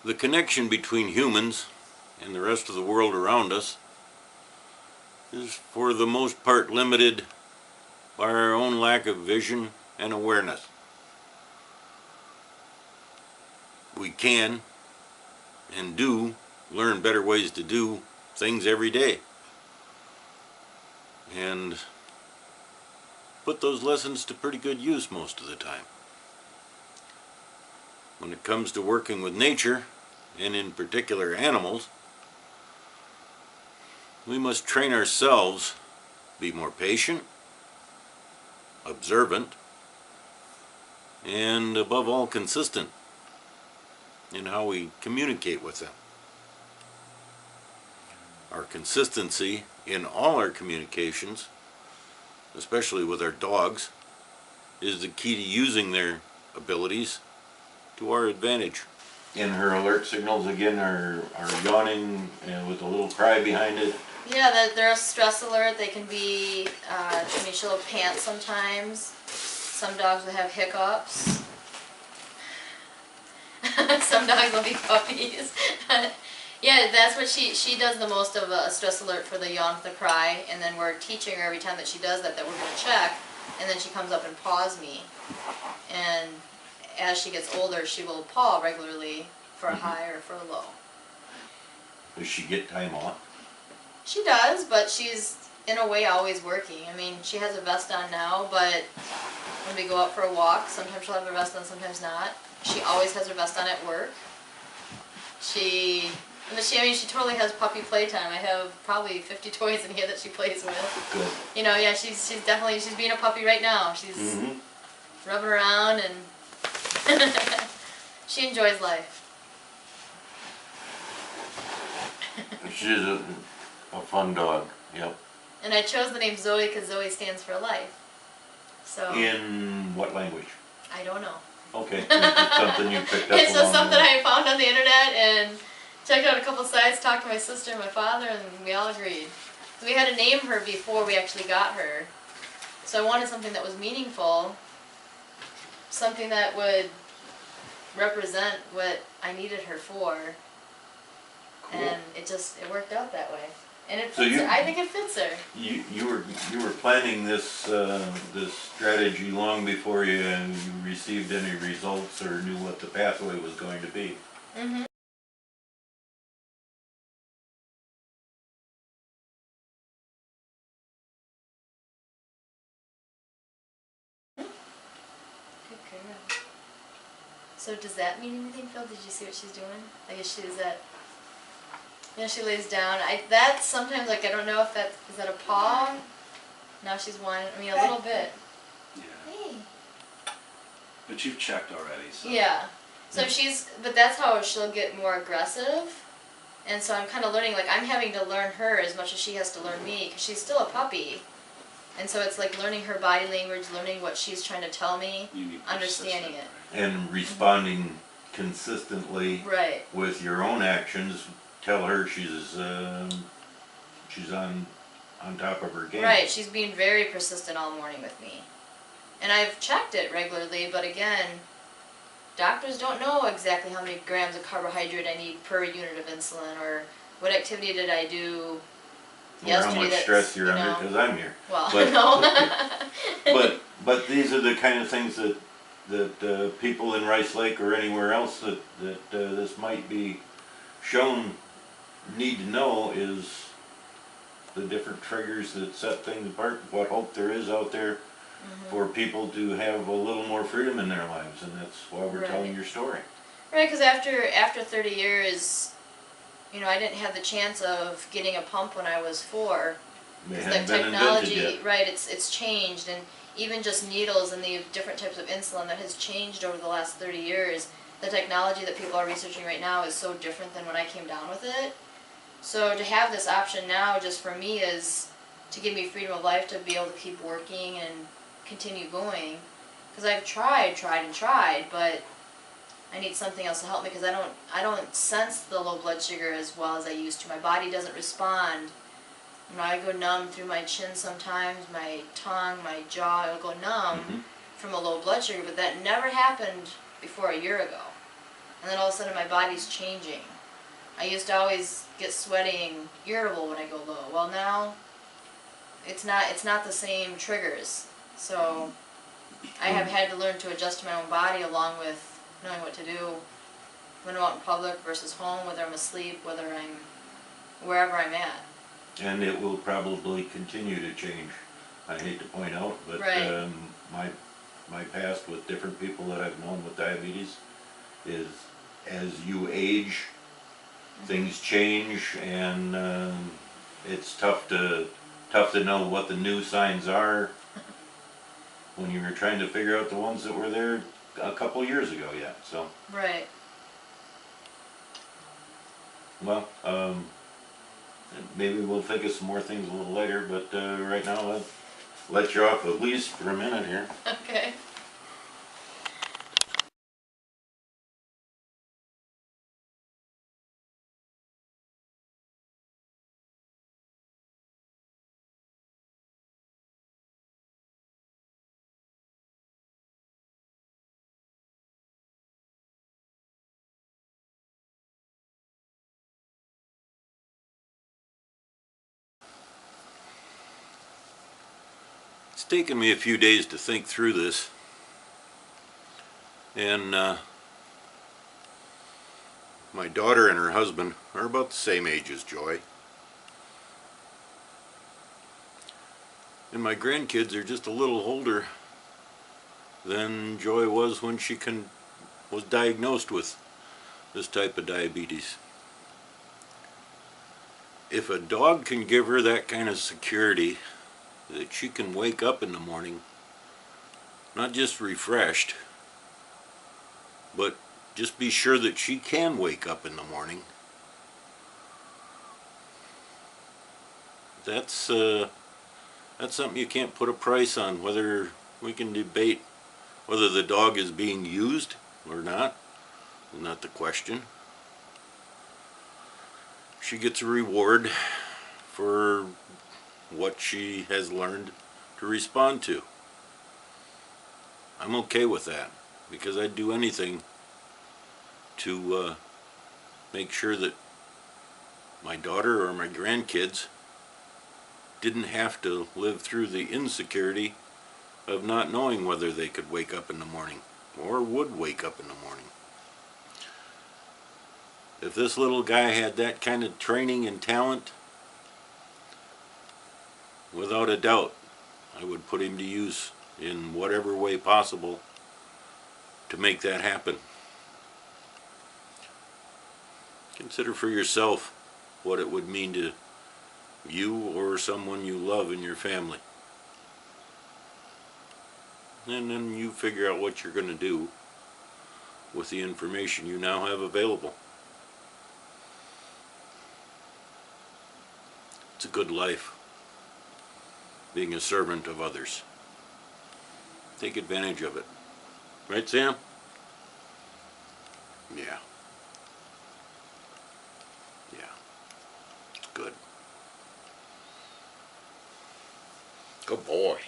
The connection between humans and the rest of the world around us is for the most part limited by our own lack of vision and awareness. We can and do learn better ways to do things every day and put those lessons to pretty good use most of the time. When it comes to working with nature, and in particular animals, we must train ourselves, be more patient, observant, and above all consistent in how we communicate with them. Our consistency in all our communications, especially with our dogs, is the key to using their abilities to our advantage. And her alert signals again are yawning and with a little cry behind it. Yeah, they're a stress alert. They can be, she'll pant sometimes. Some dogs will have hiccups. Some dogs will be puppies. Yeah, that's what she does the most of a stress alert for the yawn, the cry, and then we're teaching her every time that she does that we're going to check, and then she comes up and paws me. And as she gets older, she will paw regularly for a high or for a low. Does she get time off? She does, but she's in a way always working. I mean, she has a vest on now, but when we go out for a walk, sometimes she'll have her vest on, sometimes not. She always has her vest on at work. She totally has puppy playtime. I have probably 50 toys in here that she plays with. Good. You know, yeah, she's definitely, she's being a puppy right now. She's rubbing around and she enjoys life. She's a fun dog, yep. And I chose the name Zoe because Zoe stands for life. So. In what language? I don't know. Okay, it's something you picked up. It's just something I found on the internet and checked out a couple sites, talked to my sister and my father, and we all agreed. So we had to name her before we actually got her. So I wanted something that was meaningful, something that would represent what I needed her for. Cool. And it worked out that way. And it fits her. I think it fits her. You were planning this this strategy long before you received any results or knew what the pathway was going to be. Mm-hmm. Good girl. So does that mean anything, Phil? Did you see what she's doing? I guess she is that. Yeah, she lays down. That's sometimes, like, I don't know if is that a paw? Now she's whining. I mean, a little bit. Yeah. Hey. But you've checked already, so. Yeah. So but that's how she'll get more aggressive. And so I'm kind of learning, like, I'm having to learn her as much as she has to learn me, because she's still a puppy. And so it's like learning her body language, learning what she's trying to tell me, understanding it. And responding consistently with your own actions. Tell her she's on top of her game. Right, she's being very persistent all morning with me. And I've checked it regularly, but again, doctors don't know exactly how many grams of carbohydrate I need per unit of insulin, or what activity did I do yesterday. Or how much stress you're under because I'm here. Well, no. but these are the kind of things that people in Rice Lake or anywhere else that this might be shown need to know is the different triggers that set things apart, what hope there is out there for people to have a little more freedom in their lives, and that's why we're telling your story. Right, because after 30 years, you know, I didn't have the chance of getting a pump when I was 4. Because the technology, right, it's changed, and even just needles and the different types of insulin that has changed over the last 30 years. The technology that people are researching right now is so different than when I came down with it. So to have this option now just for me is to give me freedom of life to be able to keep working and continue going. Because I've tried, but I need something else to help me because I don't sense the low blood sugar as well as I used to. My body doesn't respond. You know, I go numb through my chin sometimes, my tongue, my jaw, it'll go numb from a low blood sugar, but that never happened before a year ago. and then all of a sudden my body's changing. I used to always get sweaty and irritable when I go low. Well, now it's not the same triggers. So I have had to learn to adjust to my own body along with knowing what to do when I'm out in public versus home, whether I'm asleep, whether I'm wherever I'm at. And it will probably continue to change. I hate to point out, but Right. my past with different people that I've known with diabetes is, as you age, things change, and it's tough to know what the new signs are when you were trying to figure out the ones that were there a couple years ago yet. So, Right. well, maybe we'll think of some more things a little later, but right now I'll let you off at least for a minute here. Okay. It's taken me a few days to think through this, and my daughter and her husband are about the same age as Joy. And my grandkids are just a little older than Joy was when she was diagnosed with this type of diabetes. If a dog can give her that kind of security that she can wake up in the morning, not just refreshed, but just be sure that she can wake up in the morning, that's something you can't put a price on. Whether we can debate whether the dog is being used or not the question. She gets a reward for what she has learned to respond to. I'm okay with that, because I'd do anything to make sure that my daughter or my grandkids didn't have to live through the insecurity of not knowing whether they could wake up in the morning or would wake up in the morning. If this little guy had that kind of training and talent, without a doubt, I would put him to use in whatever way possible to make that happen. Consider for yourself what it would mean to you or someone you love in your family. And then you figure out what you're going to do with the information you now have available. It's a good life, being a servant of others. Take advantage of it. Right, Sam? Yeah. Yeah. Good. Good boy.